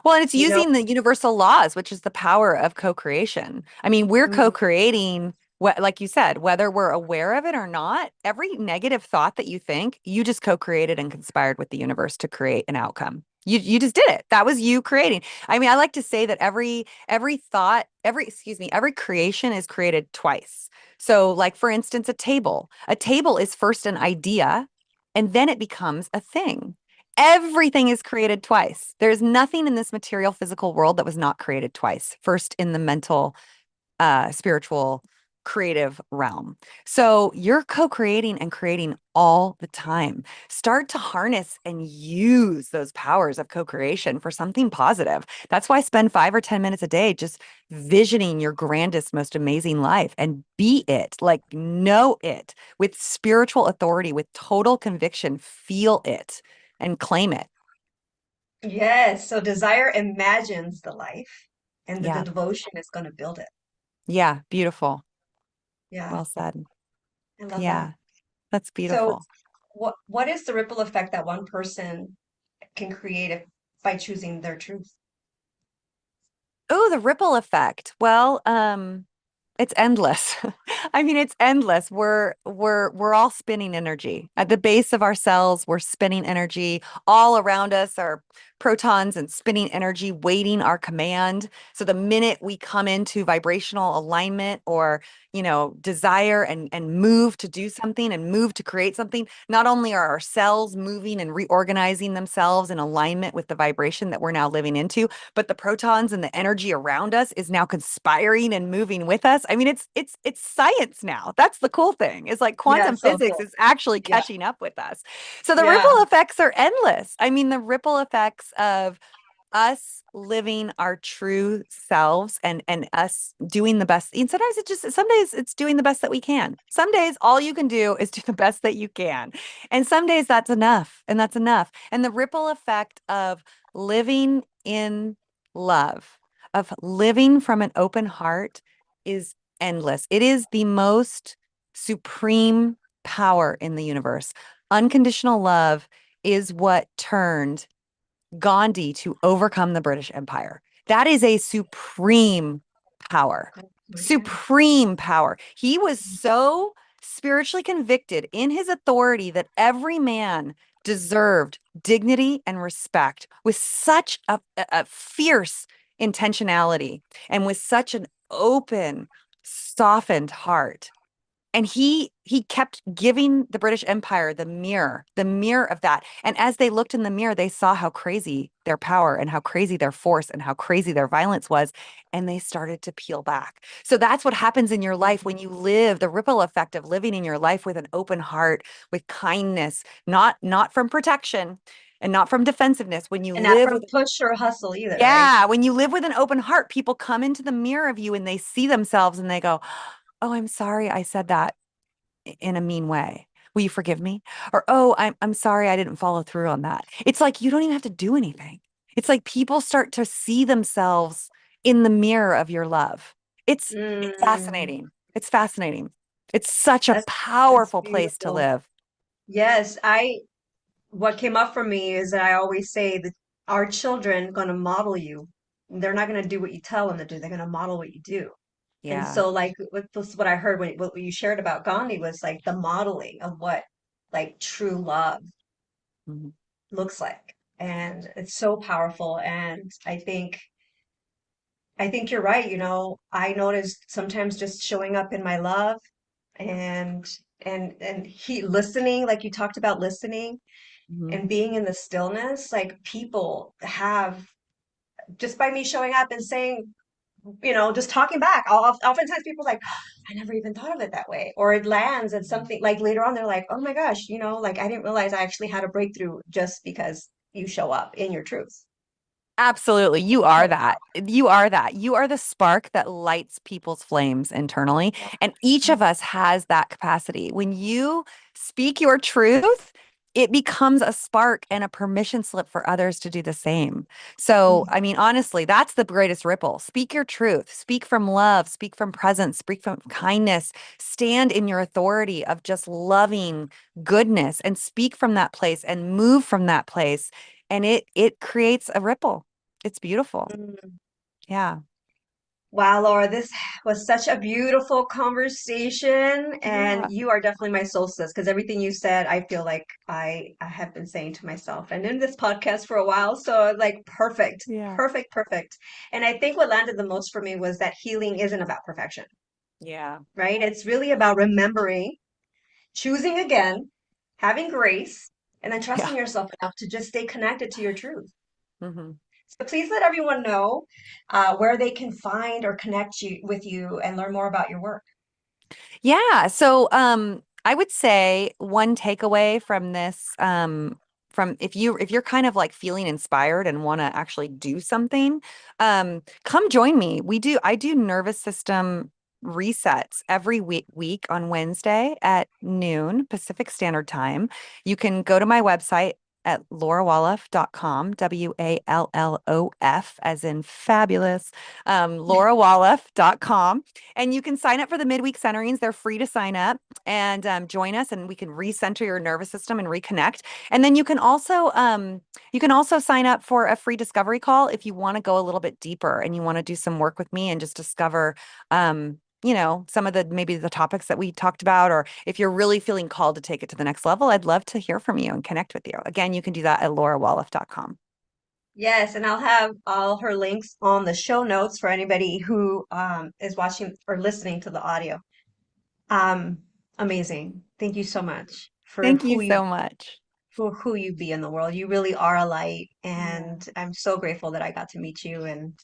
Speaker 1: Well, and it's
Speaker 2: you know?
Speaker 1: using the universal laws, which is the power of co-creation. I mean, we're
Speaker 2: Mm,
Speaker 1: co-creating what, like you said, whether we're aware of it or not, every negative thought that you think, you just co-created and conspired with the universe to create an outcome. You just did it. That was you creating. I mean, I like to say that every thought, every creation is created twice. So, like for instance, a table. A table is first an idea and then it becomes a thing. Everything is created twice. There's nothing in this material physical world that was not created twice. First in the mental, spiritual, creative realm. So you're co-creating and creating all the time. Start to harness and use those powers of co-creation for something positive. That's why I spend 5 or 10 minutes a day just visioning your grandest, most amazing life and be it, like know it with spiritual authority, with total conviction, feel it and claim it.
Speaker 2: yes. So desire imagines the life, and the
Speaker 1: Yeah.
Speaker 2: devotion is going to build it.
Speaker 1: Yeah. Beautiful.
Speaker 2: Yeah,
Speaker 1: Well said.
Speaker 2: I love that.
Speaker 1: Yeah. That's
Speaker 2: So
Speaker 1: beautiful.
Speaker 2: what is the ripple effect that one person can create by choosing their truth?
Speaker 1: Oh, the ripple effect. Well, it's endless. I mean, it's endless. We're all spinning energy. At the base of our cells, we're spinning energy. All around us are protons and spinning energy waiting our command. So the minute we come into vibrational alignment or, desire and move to do something and move to create something, not only are our cells moving and reorganizing themselves in alignment with the vibration that we're now living into, but the protons and the energy around us is now conspiring and moving with us. I mean, it's science now. That's the cool thing. Is like
Speaker 2: Yeah,
Speaker 1: quantum
Speaker 2: it's so
Speaker 1: physics
Speaker 2: cool.
Speaker 1: is actually
Speaker 2: Yeah,
Speaker 1: catching up with us. So the ripple
Speaker 2: yeah.
Speaker 1: effects are endless. I mean, the ripple effects of us living our true selves and us doing the best. And sometimes some days it's doing the best that we can. Some days all you can do is do the best that you can. And some days that's enough. And that's enough. And the ripple effect of living in love, of living from an open heart is endless. It is the most supreme power in the universe. Unconditional love is what turned Gandhi to overcome the British Empire. That is a supreme power.
Speaker 2: Oh my God.
Speaker 1: Supreme power. He was so spiritually convicted in his authority that every man deserved dignity and respect with such a fierce intentionality and with such an open, softened heart and he kept giving the British Empire the mirror of that. And as they looked in the mirror, they saw how crazy their power and how crazy their force and how crazy their violence was, and they started to peel back. So that's what happens in your life when you live the ripple effect of living in your life with an open heart, with kindness, not from protection and not from defensiveness. When you
Speaker 2: And not
Speaker 1: live
Speaker 2: from
Speaker 1: with
Speaker 2: push or hustle either, right?
Speaker 1: yeah, when you live with an open heart, people come into the mirror of you and they see themselves and they go, "Oh, I'm sorry I said that in a mean way. Will you forgive me?" Or, "Oh, I'm sorry I didn't follow through on that." It's like you don't even have to do anything. It's like people start to see themselves in the mirror of your love. It's
Speaker 2: Mm,
Speaker 1: fascinating. It's fascinating. It's such a
Speaker 2: that's
Speaker 1: powerful place to
Speaker 2: beautiful.
Speaker 1: live.
Speaker 2: Yes, what came up for me is that I always say that our children gonna model you. They're not gonna do what you tell them to do. They're gonna model what you do. And
Speaker 1: Yeah.
Speaker 2: so, like, this is what I heard when what you shared about Gandhi was like the modeling of what like true love
Speaker 1: Mhm.
Speaker 2: looks like. And it's so powerful. And I think you're right. I noticed sometimes just showing up in my love and and he listening, like you talked about listening
Speaker 1: Mhm.
Speaker 2: and being in the stillness, like people have just by me showing up and saying, just talking back. Oftentimes people are like, I never even thought of it that way. Or it lands at something like later on, they're like, oh my gosh, like I didn't realize I actually had a breakthrough just because you show up in your truth.
Speaker 1: Absolutely. You are
Speaker 2: Oh,
Speaker 1: that. You are that. You are the spark that lights people's flames internally.
Speaker 2: wow.
Speaker 1: And each of us has that capacity. When you speak your truth, it becomes a spark and a permission slip for others to do the same. So,
Speaker 2: Mm,
Speaker 1: I mean, honestly, that's the greatest ripple. Speak your truth, speak from love, speak from presence, speak from kindness, stand in your authority of just loving goodness and speak from that place and move from that place and it creates a ripple. It's beautiful.
Speaker 2: mm.
Speaker 1: Yeah.
Speaker 2: Wow, Laura, this was such a beautiful conversation, and
Speaker 1: Yeah.
Speaker 2: you are definitely my solstice because everything you said, I feel like I have been saying to myself and in this podcast for a while. So like perfect,
Speaker 1: Yeah.
Speaker 2: perfect, perfect. And I think what landed the most for me was that healing isn't about perfection,
Speaker 1: Yeah.
Speaker 2: right? It's really about remembering, choosing again, having grace, and then
Speaker 1: Yeah.
Speaker 2: trusting yourself enough to just stay connected to your truth.
Speaker 1: Hmm.
Speaker 2: So please let everyone know where they can find or connect you with you and learn more about your work.
Speaker 1: Yeah. So, I would say one takeaway from this, from if you're kind of like feeling inspired and want to actually do something, come join me. I do nervous system resets every week on Wednesday at noon Pacific Standard Time. You can go to my website at laurawallof.com, WALLOF, as in fabulous, laurawallof.com. And you can sign up for the midweek centerings. They're free to sign up and join us, and we can recenter your nervous system and reconnect. And then you can also sign up for a free discovery call if you want to go a little bit deeper and you want to do some work with me and just discover. Some of the maybe the topics that we talked about, or if you're really feeling called to take it to the next level, I'd love to hear from you and connect with you. Again, you can do that at laurawallof.com.
Speaker 2: Yes, and I'll have all her links on the show notes for anybody who is watching or listening to the audio. Um, Amazing. Thank you so much for
Speaker 1: Thank you so much.
Speaker 2: who you be in the world. You really are a light,
Speaker 1: Yeah.
Speaker 2: and I'm so grateful that I got to meet you and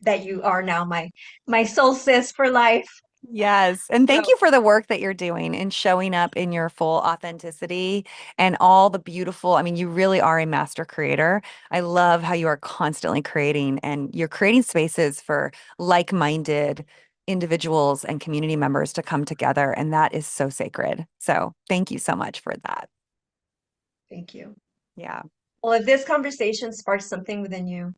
Speaker 2: that you are now my soul sis for life.
Speaker 1: Yes. And thank
Speaker 2: So
Speaker 1: you for the work that you're doing and showing up in your full authenticity and all the beautiful. I mean, you really are a master creator. I love how you are constantly creating and you're creating spaces for like-minded individuals and community members to come together. And that is so sacred. So thank you so much for that.
Speaker 2: thank you.
Speaker 1: Yeah.
Speaker 2: Well, if this conversation sparked something within you,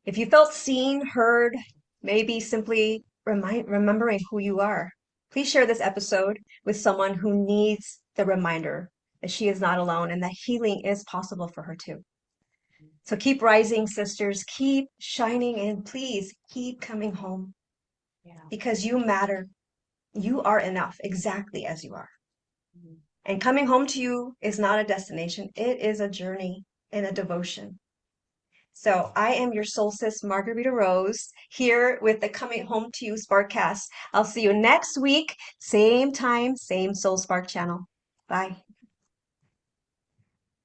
Speaker 2: if you felt seen, heard, maybe simply remembering who you are, please share this episode with someone who needs the reminder that she is not alone and that healing is possible for her too. So keep rising, sisters, keep shining, and please keep coming home
Speaker 1: Yeah.
Speaker 2: because you matter. You are enough exactly as you are. And coming home to you is not a destination, it is a journey and a devotion. So I am your solstice, Margarita Rose, here with the Coming Home to You Sparkcast. I'll see you next week, same time, same Soul Spark channel. Bye.